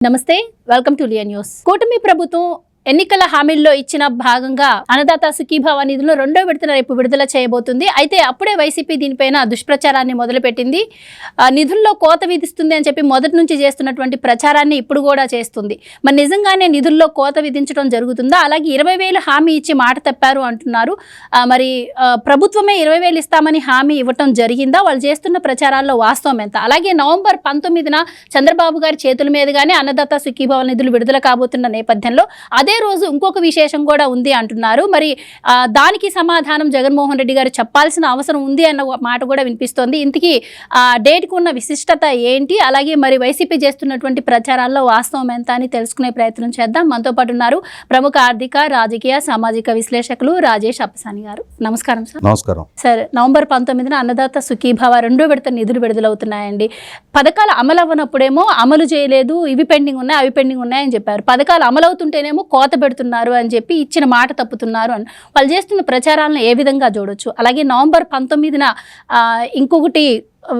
నమస్తే, welcome to Liya news. కూటమి ప్రభుత్వం ఎన్నికల హామీల్లో ఇచ్చిన భాగంగా అన్నదాత సుఖీభవ నిధులు రెండో విడతను రేపు విడుదల చేయబోతుంది. అయితే అప్పుడే వైసీపీ దీనిపైన దుష్ప్రచారాన్ని మొదలుపెట్టింది. నిధుల్లో కోత విధిస్తుంది అని చెప్పి మొదటి నుంచి చేస్తున్నటువంటి ప్రచారాన్ని ఇప్పుడు కూడా చేస్తుంది. మరి నిజంగానే నిధుల్లో కోత విధించడం జరుగుతుందా? అలాగే 20,000 హామీ ఇచ్చి మాట తప్పారు అంటున్నారు. మరి ప్రభుత్వమే 20,000 ఇస్తామని హామీ ఇవ్వటం జరిగిందా? వాళ్ళు చేస్తున్న ప్రచారాల్లో వాస్తవం ఎంత? అలాగే నవంబర్ 19న చంద్రబాబు గారి చేతుల మీదుగానే అన్నదాత సుఖీభవ నిధులు విడుదల కాబోతున్న నేపథ్యంలో అదే రోజు ఇంకొక విశేషం కూడా ఉంది అంటున్నారు. మరి దానికి సమాధానం జగన్మోహన్ రెడ్డి గారు చెప్పాల్సిన అవసరం ఉంది అన్న మాట కూడా వినిపిస్తోంది. ఇంతకీ డేట్కు ఉన్న విశిష్టత ఏంటి, అలాగే మరి వైసీపీ చేస్తున్నటువంటి ప్రచారాల్లో వాస్తవం ఎంత అని తెలుసుకునే ప్రయత్నం చేద్దాం. మనతో పాటు ఉన్నారు ప్రముఖ ఆర్థిక, రాజకీయ, సామాజిక విశ్లేషకులు రాజేష్ అప్పసాని గారు. నమస్కారం సార్. నమస్కారం సార్. నవంబర్ 19న అన్నదాత సుఖీభవ రెండో విడత నిధులు విడుదలవుతున్నాయండి. పథకాలు అమలు అవ్వనప్పుడేమో అమలు చేయలేదు, ఇవి పెండింగ్ ఉన్నాయి, అవి పెండింగ్ ఉన్నాయని చెప్పారు. పథకాలు అమలవుతుంటేనేమో కోత పెడుతున్నారు అని చెప్పి ఇచ్చిన మాట తప్పుతున్నారు అని వాళ్ళు చేస్తున్న ప్రచారాలను ఏ విధంగా చూడొచ్చు? అలాగే నవంబర్ 19న ఇంకొకటి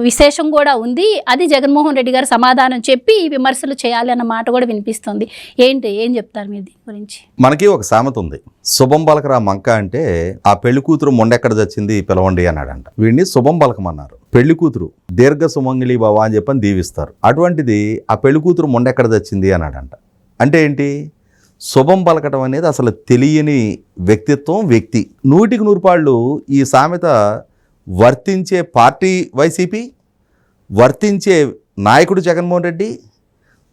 విశేషం కూడా ఉంది. అది జగన్మోహన్ రెడ్డి గారు సమాధానం చెప్పి ఈ విమర్శలు చేయాలి అన్న మాట కూడా వినిపిస్తుంది. ఏం చెప్తారు మీరు దీని గురించి? మనకి ఒక సామెత ఉంది, శుభం పలకరా మంక అంటే ఆ పెళ్లి కూతురు మొండెక్కడ చచ్చింది పిలవండి అన్నాడంట. వీడిని శుభం పలకమన్నారు. పెళ్లి కూతురు దీర్ఘ సుమంగిలి బావ అని చెప్పని దీవిస్తారు. అటువంటిది ఆ పెళ్లి కూతురు మొండెక్కడ చచ్చింది అన్నాడంట. అంటే ఏంటి? శుభం పలకటం అనేది అసలు తెలియని వ్యక్తి 100% ఈ సామెత వర్తించే పార్టీ వైసీపీ, వర్తించే నాయకుడు జగన్మోహన్ రెడ్డి,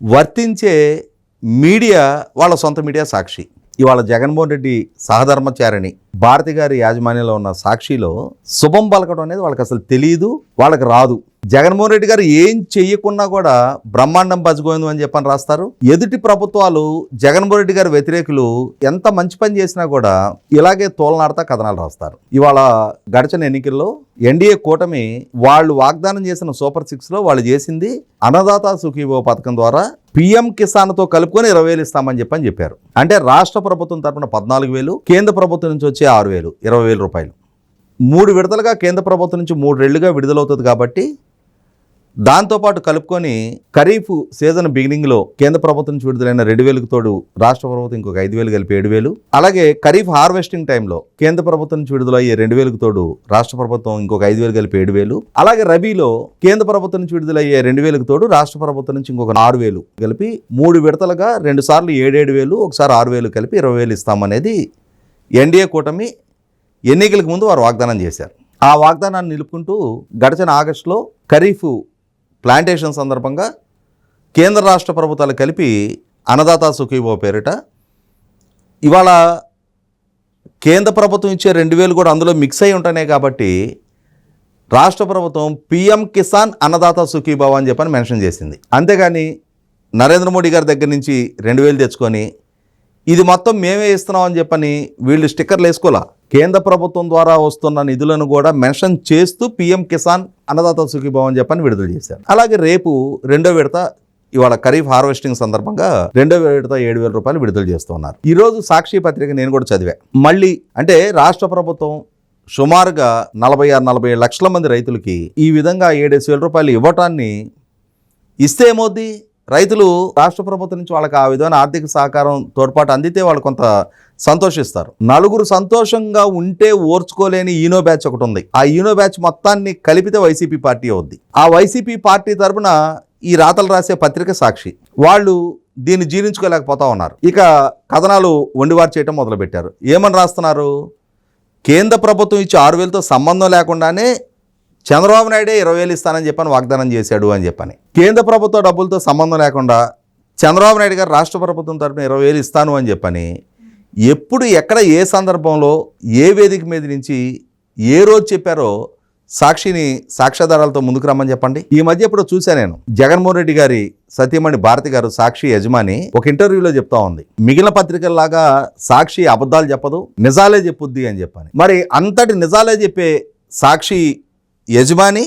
వర్తించే మీడియా, వాళ్ళ సొంత మీడియా సాక్షి. ఇవాళ జగన్మోహన్ రెడ్డి సహధర్మచారిణి భారతి గారి యాజమాన్యంలో ఉన్న సాక్షిలో శుభం పలకడం అనేది వాళ్ళకి అసలు తెలియదు, వాళ్ళకి రాదు. జగన్మోహన్ రెడ్డి గారు ఏం చెయ్యకున్నా కూడా బ్రహ్మాండం బజ్జుకోయింది అని చెప్పని రాస్తారు. ఎదుటి ప్రభుత్వాలు జగన్మోహన్ రెడ్డి గారి వ్యతిరేకులు ఎంత మంచి పని చేసినా కూడా ఇలాగే తోలనాడతా కథనాలు రాస్తారు. ఇవాళ గడిచిన ఎన్నికల్లో ఎన్డీఏ కూటమి వాళ్ళు వాగ్దానం చేసిన సూపర్ 6లో వాళ్ళు చేసింది అన్నదాత సుఖీభవ పథకం ద్వారా PM కిసాన్తో కలుపుకొని 20,000 ఇస్తామని చెప్పారు. అంటే రాష్ట్ర ప్రభుత్వం తరఫున 14,000, కేంద్ర ప్రభుత్వం నుంచి వచ్చే 6,000, 20,000 రూపాయలు 3 విడతలుగా కేంద్ర ప్రభుత్వం నుంచి 3 రెళ్లుగా విడుదలవుతుంది. కాబట్టి దాంతోపాటు కలుపుకొని ఖరీఫ్ సీజన్ బిగినింగ్లో కేంద్ర ప్రభుత్వం నుంచి విడుదలైన 2,000కు తోడు రాష్ట్ర ప్రభుత్వం ఇంకొక 5,000 కలిపి 7,000. అలాగే ఖరీఫ్ హార్వెస్టింగ్ టైంలో కేంద్ర ప్రభుత్వం నుంచి విడుదలయ్యే 2,000కు తోడు రాష్ట్ర ప్రభుత్వం ఇంకొక 5,000 కలిపి 7,000. అలాగే రబీలో కేంద్ర ప్రభుత్వం నుంచి విడుదలయ్యే 2,000కు తోడు రాష్ట్ర ప్రభుత్వం నుంచి ఇంకొక 6,000 కలిపి 3 విడతలుగా 2 సార్లు 7,000, ఒకసారి 6,000 కలిపి 20,000 ఇస్తామనేది ఎన్డీఏ కూటమి ఎన్నికలకు ముందు వారు వాగ్దానం చేశారు. ఆ వాగ్దానాన్ని నిలుపుకుంటూ గడిచిన ఆగస్టులో ఖరీఫ్ ప్లాంటేషన్ సందర్భంగా కేంద్ర రాష్ట్ర ప్రభుత్వాలు కలిపి అన్నదాత సుఖీభవ పేరిట ఇవాళ కేంద్ర ప్రభుత్వం ఇచ్చే 2,000 కూడా అందులో మిక్స్ అయి ఉంటున్నాయి. కాబట్టి రాష్ట్ర ప్రభుత్వం PM కిసాన్ అన్నదాత సుఖీభవ అని చెప్పని మెన్షన్ చేసింది. అంతేగాని నరేంద్ర మోడీ గారి దగ్గర నుంచి 2,000 తెచ్చుకొని ఇది మొత్తం మేమే ఇస్తున్నాం అని చెప్పని వీళ్ళు స్టిక్కర్లు వేసుకోలే. కేంద్ర ప్రభుత్వం ద్వారా వస్తున్న నిధులను కూడా మెన్షన్ చేస్తూ PM కిసాన్ అన్నదాత సుఖీభవ అని చెప్పని విడుదల చేశారు. అలాగే రేపు రెండో విడత ఇవాళ ఖరీఫ్ హార్వెస్టింగ్ సందర్భంగా రెండో విడత 7,000 రూపాయలు విడుదల చేస్తున్నారు. ఈరోజు సాక్షి పత్రిక నేను కూడా చదివా. మళ్ళీ అంటే రాష్ట్ర ప్రభుత్వం సుమారుగా 46-47 లక్షల మంది రైతులకి ఈ విధంగా 7,000 రూపాయలు ఇవ్వటాన్ని ఇస్తే ఏమవుద్ది? రైతులు రాష్ట్ర ప్రభుత్వం నుంచి వాళ్ళకి ఆ విధమైన ఆర్థిక సహకారం తోడ్పాటు అందితే వాళ్ళు కొంత సంతోషిస్తారు. నలుగురు సంతోషంగా ఉంటే ఓర్చుకోలేని ఈనో బ్యాచ్ ఒకటి ఉంది. ఆ ఈనో బ్యాచ్ మొత్తాన్ని కలిపితే వైసీపీ పార్టీ అవుద్ది. ఆ వైసీపీ పార్టీ తరఫున ఈ రాతలు రాసే పత్రిక సాక్షి వాళ్ళు దీన్ని జీర్ణించుకోలేకపోతా ఉన్నారు. ఇక కథనాలు వండివారు చేయటం మొదలుపెట్టారు. ఏమని రాస్తున్నారు? కేంద్ర ప్రభుత్వం ఇచ్చే 6,000తో సంబంధం లేకుండానే చంద్రబాబు నాయుడే 20,000 ఇస్తానని చెప్పని వాగ్దానం చేశాడు అని చెప్పని. కేంద్ర ప్రభుత్వ డబ్బులతో సంబంధం లేకుండా చంద్రబాబు నాయుడు గారు రాష్ట్ర ప్రభుత్వం తరఫున 20,000 ఇస్తాను అని చెప్పని ఎప్పుడు, ఎక్కడ, ఏ సందర్భంలో, ఏ వేదిక మీద నుంచి ఏ రోజు చెప్పారో సాక్షిని సాక్ష్యాధారాలతో ముందుకు రమ్మని చెప్పండి. ఈ మధ్య ఎప్పుడో చూసా నేను, జగన్మోహన్ రెడ్డి గారి సతీమణి భారతి గారు సాక్షి యజమాని ఒక ఇంటర్వ్యూలో చెప్తా ఉంది, మిగిలిన పత్రికల్లాగా సాక్షి అబద్ధాలు చెప్పదు, నిజాలే చెప్పుద్ది అని చెప్పని. మరి అంతటి నిజాలే చెప్పే సాక్షి యజమాని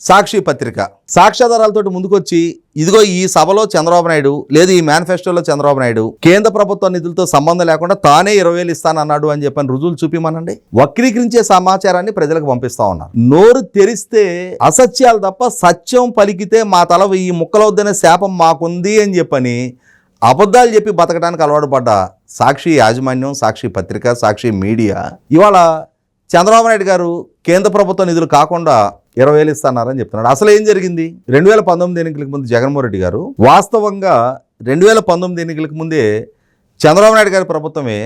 సాక్షి పత్రిక సాక్ష్యాధారాలతో ముందుకొచ్చి ఇదిగో ఈ సభలో చంద్రబాబు నాయుడు లేదు ఈ మేనిఫెస్టోలో చంద్రబాబు నాయుడు కేంద్ర ప్రభుత్వ నిధులతో సంబంధం లేకుండా తానే 20,000 ఇస్తానన్నాడు అని చెప్పని రుజువులు చూపిమనండి. వక్రీకరించే సమాచారాన్ని ప్రజలకు పంపిస్తా ఉన్నారు. నోరు తెరిస్తే అసత్యాలు తప్ప సత్యం పలికితే మా తల 1000 ముక్కలవుద్దనే శాపం మాకుంది అని చెప్పని అబద్ధాలు చెప్పి బతకడానికి అలవాటు పడ్డ సాక్షి యాజమాన్యం, సాక్షి పత్రిక, సాక్షి మీడియా ఇవాళ చంద్రబాబు నాయుడు గారు కేంద్ర ప్రభుత్వ నిధులు కాకుండా 20,000 ఇస్తున్నారని చెప్తున్నాడు. అసలు ఏం జరిగింది? 2019 ఎన్నికలకు ముందు జగన్మోహన్ రెడ్డి గారు వాస్తవంగా 2019 ఎన్నికలకు ముందే చంద్రబాబు నాయుడు గారి ప్రభుత్వమే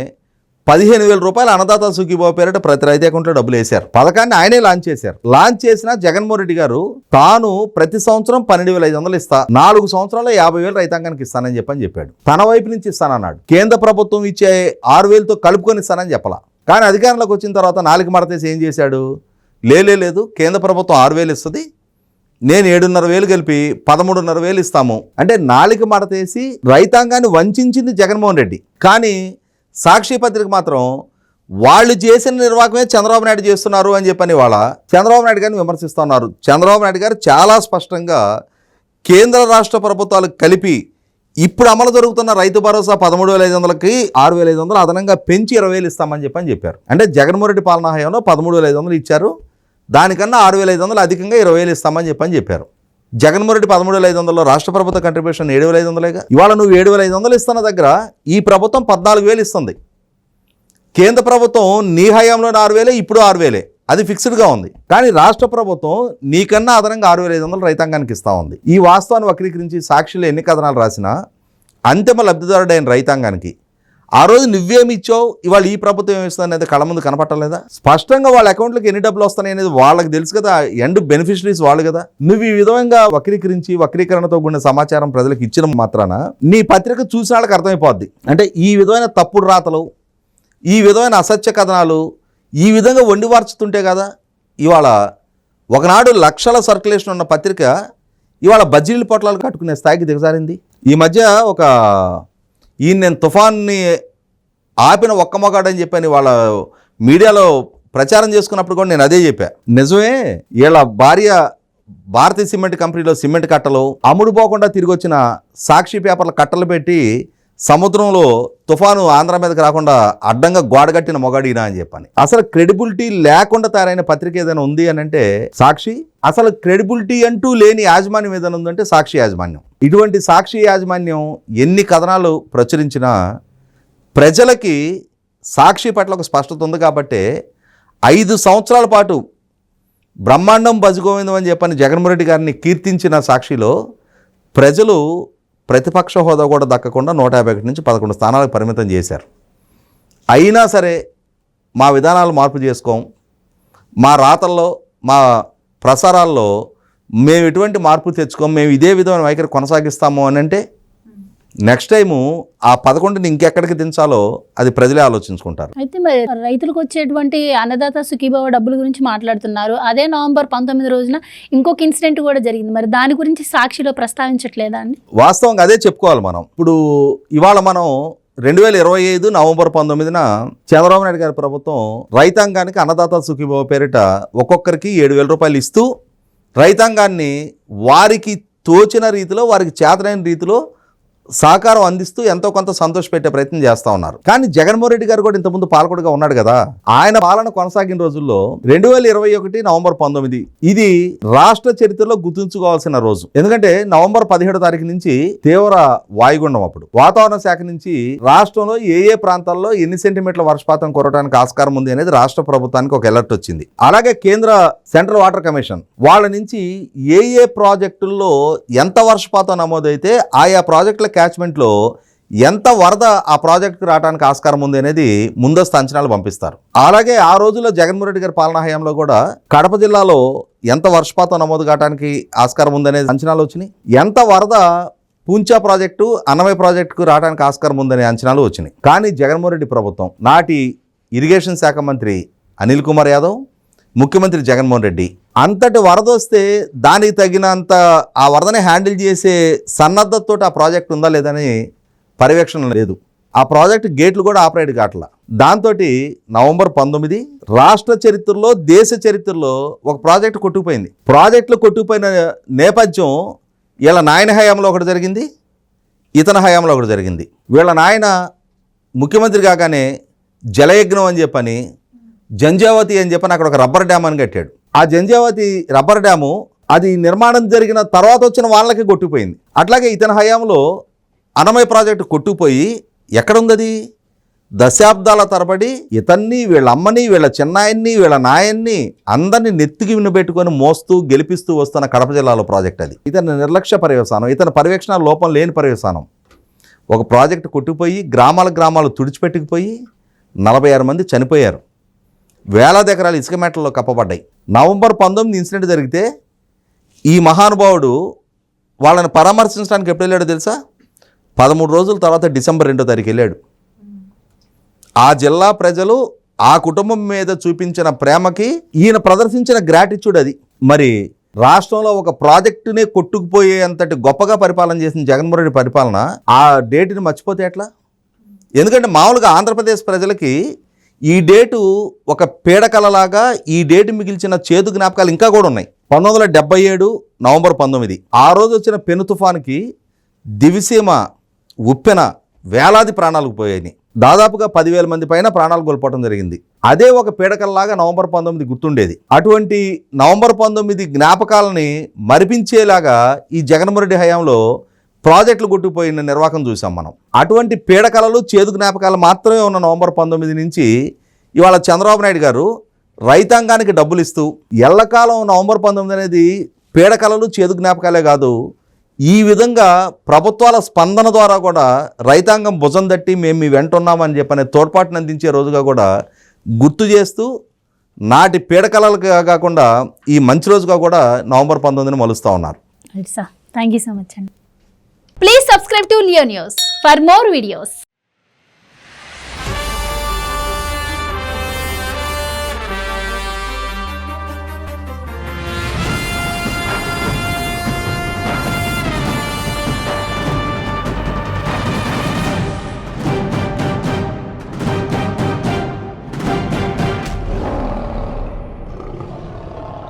15,000 రూపాయలు అన్నదాత సుఖీభావ పేరిట ప్రతి రైతు అకౌంట్లో డబ్బులు వేశారు. పథకాన్ని ఆయనే లాంచ్ చేశారు. లాంచ్ చేసిన జగన్మోహన్ రెడ్డి గారు తాను ప్రతి సంవత్సరం 12,500 ఇస్తా, 4 సంవత్సరాల్లో 50,000 రైతాంగానికి ఇస్తానని చెప్పాడు. తన వైపు నుంచి ఇస్తానన్నాడు. కేంద్ర ప్రభుత్వం ఇచ్చే 6,000తో కలుపుకొని ఇస్తానని చెప్పలా. కానీ అధికారంలోకి వచ్చిన తర్వాత 4 మడతేసి ఏం చేశాడు? లేదు కేంద్ర ప్రభుత్వం 6,000 ఇస్తుంది, నేను 7,500 కలిపి 13,500 ఇస్తాము అంటే 4 మడతేసి రైతాంగాన్ని వంచింది జగన్మోహన్ రెడ్డి. కానీ సాక్షి పత్రిక మాత్రం వాళ్ళు చేసిన నిర్వాహకమే చంద్రబాబు నాయుడు చేస్తున్నారు అని చెప్పని వాళ్ళ చంద్రబాబు నాయుడు గారిని విమర్శిస్తున్నారు. చంద్రబాబు నాయుడు గారు చాలా స్పష్టంగా కేంద్ర రాష్ట్ర ప్రభుత్వాలు కలిపి ఇప్పుడు అమలు జరుగుతున్న రైతు భరోసా 13,500కి 6,500 అదనంగా పెంచి 20,000 ఇస్తామని చెప్పారు. అంటే జగన్మోహన్ రెడ్డి పాలనా హయాంలో 13,500 ఇచ్చారు, దానికన్నా 6,500 అధికంగా 20,000 ఇస్తామని చెప్పారు. జగన్మోహన్ రెడ్డి 13,500లో రాష్ట్ర ప్రభుత్వ కంట్రిబ్యూషన్ 7,500గా. ఇవాళ నువ్వు 7,500 ఇస్తున్న దగ్గర ఈ ప్రభుత్వం 14,000 ఇస్తుంది. కేంద్ర ప్రభుత్వం నీ హయాంలో 6,000, ఇప్పుడు 6,000, అది ఫిక్స్డ్గా ఉంది. కానీ రాష్ట్ర ప్రభుత్వం నీకన్నా అదనంగా 6,500 రైతాంగానికి ఇస్తూ ఉంది. ఈ వాస్తవాన్ని వక్రీకరించి సాక్షిలో ఎన్ని కథనాలు రాసినా అంతిమ లబ్ధిదారుడైన రైతాంగానికి ఆ రోజు నువ్వేమి ఇచ్చావు, ఇవాళ ఈ ప్రభుత్వం ఏమి ఇస్తుంది అనేది కళ్ళ ముందు కనపట్టలేదా? స్పష్టంగా వాళ్ళ అకౌంట్లోకి ఎన్ని డబ్బులు వస్తాయి అనేది వాళ్ళకి తెలుసు కదా, ఎండ్ బెనిఫిషరీస్ వాళ్ళు కదా. నువ్వు ఈ విధంగా వక్రీకరించి వక్రీకరణతో కూడిన సమాచారం ప్రజలకు ఇచ్చిన మాత్రాన నీ పత్రిక చూసిన వాళ్ళకి అర్థమైపోద్ది. అంటే ఈ విధమైన తప్పుడు రాతలు, ఈ విధమైన అసత్య కథనాలు ఈ విధంగా వండి వార్చుతుంటే కదా ఇవాళ ఒకనాడు లక్షల సర్క్యులేషన్ ఉన్న పత్రిక ఇవాళ బజ్జీల పొట్లాలు కట్టుకునే స్థాయికి దిగజారింది. ఈ మధ్య నేను తుఫాన్ని ఆపిన ఒక్క మొగాడని చెప్పని వాళ్ళ మీడియాలో ప్రచారం చేసుకున్నప్పుడు కూడా నేను అదే చెప్పా. నిజమే, వీళ్ళ భార్య భారతీయ సిమెంట్ కంపెనీలో సిమెంట్ కట్టలు అమ్ముడుపోకుండా తిరిగి వచ్చిన సాక్షి పేపర్ల కట్టలు పెట్టి సముద్రంలో తుఫాను ఆంధ్ర మీదకి రాకుండా అడ్డంగా గోడగట్టిన మొగాడినా అని చెప్పని. అసలు క్రెడిబిలిటీ లేకుండా తయారైన పత్రిక ఏదైనా ఉంది అని అంటే సాక్షి. అసలు క్రెడిబిలిటీ అంటూ లేని యాజమాన్యం ఏదైనా ఉందంటే సాక్షి యాజమాన్యం. ఇటువంటి సాక్షి యాజమాన్యం ఎన్ని కథనాలు ప్రచురించినా ప్రజలకి సాక్షి పట్ల ఒక స్పష్టత ఉంది కాబట్టి 5 సంవత్సరాల పాటు బ్రహ్మాండం బజగోవిందం అని చెప్పని జగన్మోహన్ రెడ్డి గారిని కీర్తించిన సాక్షిలో ప్రజలు ప్రతిపక్ష హోదా కూడా దక్కకుండా 151 నుంచి 11 స్థానాలకు పరిమితం చేశారు. అయినా సరే మా విధానాలు మార్పు చేసుకోం, మా రాతల్లో మా ప్రసారాల్లో మేము ఎటువంటి మార్పు తెచ్చుకోం, మేము ఇదే విధమైన వైఖరి కొనసాగిస్తాము అని అంటే నెక్స్ట్ టైము ఆ 11ని ఇంకెక్కడికి దించాలో అది ప్రజలే ఆలోచించుకుంటారు. అయితే మరి రైతులకు వచ్చేటువంటి అన్నదాత సుఖీభావ డబ్బుల గురించి మాట్లాడుతున్నారు. అదే నవంబర్ 19 రోజున ఇంకొక ఇన్సిడెంట్ కూడా జరిగింది. మరి దాని గురించి సాక్షిలో ప్రస్తావించట్లేదా అండి? వాస్తవంగా అదే చెప్పుకోవాలి మనం. ఇప్పుడు ఇవాళ మనం 2025 నవంబర్ 19న చంద్రబాబు నాయుడు గారి ప్రభుత్వం రైతాంగానికి అన్నదాత సుఖీభావ పేరిట ఒక్కొక్కరికి 7,000 రూపాయలు ఇస్తూ రైతాంగాన్ని వారికి తోచిన రీతిలో వారికి చేతనైన రీతిలో సహకారం అందిస్తూ ఎంతో కొంత సంతోషపెట్టే ప్రయత్నం చేస్తూ ఉన్నారు. కానీ జగన్మోహన్ రెడ్డి గారు కూడా ఇంతకుముందు పాలకుడుగా ఉన్నాడు కదా. ఆయన పాలన కొనసాగిన రోజుల్లో 2021 నవంబర్ 19 ఇది రాష్ట్ర చరిత్రలో గుర్తుంచుకోవాల్సిన రోజు. ఎందుకంటే నవంబర్ 17 తారీఖు నుంచి తీవ్ర వాయుగుండం. అప్పుడు వాతావరణ శాఖ నుంచి రాష్ట్రంలో ఏ ప్రాంతాల్లో ఎన్ని సెంటీమీటర్ల వర్షపాతం కురవడానికి ఆస్కారం ఉంది అనేది రాష్ట్ర ప్రభుత్వానికి ఒక అలర్ట్ వచ్చింది. అలాగే కేంద్ర సెంట్రల్ వాటర్ కమిషన్ వాళ్ళ నుంచి ఏ ప్రాజెక్టుల్లో ఎంత వర్షపాతం నమోదైతే ఆయా ప్రాజెక్టుల క్యాచ్మెంట్లో ఎంత వరద ఆ ప్రాజెక్టుకు రావడానికి ఆస్కారం ఉంది అనేది ముందస్తు అంచనాలు పంపిస్తారు. అలాగే ఆ రోజుల్లో జగన్మోహన్ రెడ్డి గారి పాలనా హయాంలో కూడా కడప జిల్లాలో ఎంత వర్షపాతం నమోదు కావడానికి ఆస్కారం ఉందనే అంచనాలు వచ్చినాయి. ఎంత వరద పూంచా ప్రాజెక్టు అన్నమయ్య ప్రాజెక్టుకు రావడానికి ఆస్కారం ఉందనే అంచనాలు వచ్చినాయి. కానీ జగన్మోహన్ రెడ్డి ప్రభుత్వం నాటి ఇరిగేషన్ శాఖ మంత్రి అనిల్ కుమార్ యాదవ్, ముఖ్యమంత్రి జగన్మోహన్ రెడ్డి అంతటి వరద వస్తే దానికి తగినంత ఆ వరదని హ్యాండిల్ చేసే సన్నద్ధతతో ఆ ప్రాజెక్ట్ ఉందా లేదని పర్యవేక్షణ లేదు. ఆ ప్రాజెక్ట్ గేట్లు కూడా ఆపరేట్ కావట్లా. దాంతో నవంబర్ 19 రాష్ట్ర చరిత్రలో దేశ చరిత్రలో ఒక ప్రాజెక్ట్ కొట్టుకుపోయింది. ప్రాజెక్టులు కొట్టుకుపోయిన నేపథ్యం వీళ్ళ నాయన హయాంలో ఒకటి జరిగింది, ఇతని హయాంలో ఒకటి జరిగింది. వీళ్ళ నాయన ముఖ్యమంత్రి కాగానే జలయజ్ఞం అని చెప్పని జంజావతి అని చెప్పని అక్కడ ఒక రబ్బర్ డ్యామ్ అని కట్టాడు. ఆ జంజావతి రబ్బర్ డ్యాము అది నిర్మాణం జరిగిన తర్వాత వచ్చిన వాళ్ళకి కొట్టుకుపోయింది. అట్లాగే ఇతని హయాంలో అన్నమయ్య ప్రాజెక్టు కొట్టుకుపోయి ఎక్కడుంది అది? దశాబ్దాల తరబడి ఇతన్ని, వీళ్ళ అమ్మని, వీళ్ళ చిన్నాయన్ని, వీళ్ళ నాయన్ని అందరినీ నెత్తికి వినబెట్టుకొని మోస్తూ గెలిపిస్తూ వస్తున్న కడప జిల్లాలో ప్రాజెక్ట్ అది. ఇతని నిర్లక్ష్య పర్యవసానం, ఇతని పర్యవేక్షణ లోపం లేని పర్యవసానం. ఒక ప్రాజెక్టు కొట్టుకుపోయి గ్రామాలు తుడిచిపెట్టుకుపోయి 46 మంది చనిపోయారు. వేలాది ఎకరాలు ఇసుక మేటల్లో కప్పబడ్డాయి. నవంబర్ 19 ఇన్సిడెంట్ జరిగితే ఈ మహానుభావుడు వాళ్ళని పరామర్శించడానికి ఎప్పుడు వెళ్ళాడో తెలుసా? 13 రోజుల తర్వాత డిసెంబర్ 2వ తారీఖు వెళ్ళాడు. ఆ జిల్లా ప్రజలు ఆ కుటుంబం మీద చూపించిన ప్రేమకి ఈయన ప్రదర్శించిన గ్రాటిట్యూడ్ అది. మరి రాష్ట్రంలో ఒక ప్రాజెక్టునే కొట్టుకుపోయేంతటి గొప్పగా పరిపాలన చేసిన జగన్మోహన్ రెడ్డి పరిపాలన ఆ డేటుని మర్చిపోతే ఎట్లా? ఎందుకంటే మామూలుగా ఆంధ్రప్రదేశ్ ప్రజలకి ఈ డేటు ఒక పీడకలలాగా ఈ డేటు మిగిల్చిన చేదు జ్ఞాపకాలు ఇంకా కూడా ఉన్నాయి. 1977 నవంబర్ 19 ఆ రోజు వచ్చిన పెను తుఫానుకి దివిసీమ ఉప్పెన వేలాది ప్రాణాలకు పోయాయి. దాదాపుగా 10,000 మంది పైన ప్రాణాలు కోల్పోవడం జరిగింది. అదే ఒక పీడకల్లాగా నవంబర్ 19 గుర్తుండేది. అటువంటి నవంబర్ 19 జ్ఞాపకాలని మరిపించేలాగా ఈ జగన్మోహన్ రెడ్డి హయాంలో ప్రాజెక్టులు కొట్టుకుపోయిన నిర్వాహకం చూసాం మనం. అటువంటి పీడకలలు చేదు జ్ఞాపకాలు మాత్రమే ఉన్న నవంబర్ 19 నుంచి ఇవాళ చంద్రబాబు నాయుడు గారు రైతాంగానికి డబ్బులు ఇస్తూ ఎల్లకాలం నవంబర్ 19 అనేది పీడకలలు చేదు జ్ఞాపకాలే కాదు, ఈ విధంగా ప్రభుత్వాల స్పందన ద్వారా కూడా రైతాంగం భుజం తట్టి మేము మీ వెంట ఉన్నామని చెప్పనే తోడ్పాటును అందించే రోజుగా కూడా గుర్తు చేస్తూ నాటి పీడకలలుగా కాకుండా ఈ మంచి రోజుగా కూడా నవంబర్ 19ని మలుస్తూ ఉన్నారు. థ్యాంక్ యూ సో మచ్ అండి. Please subscribe to Leo news for more videos.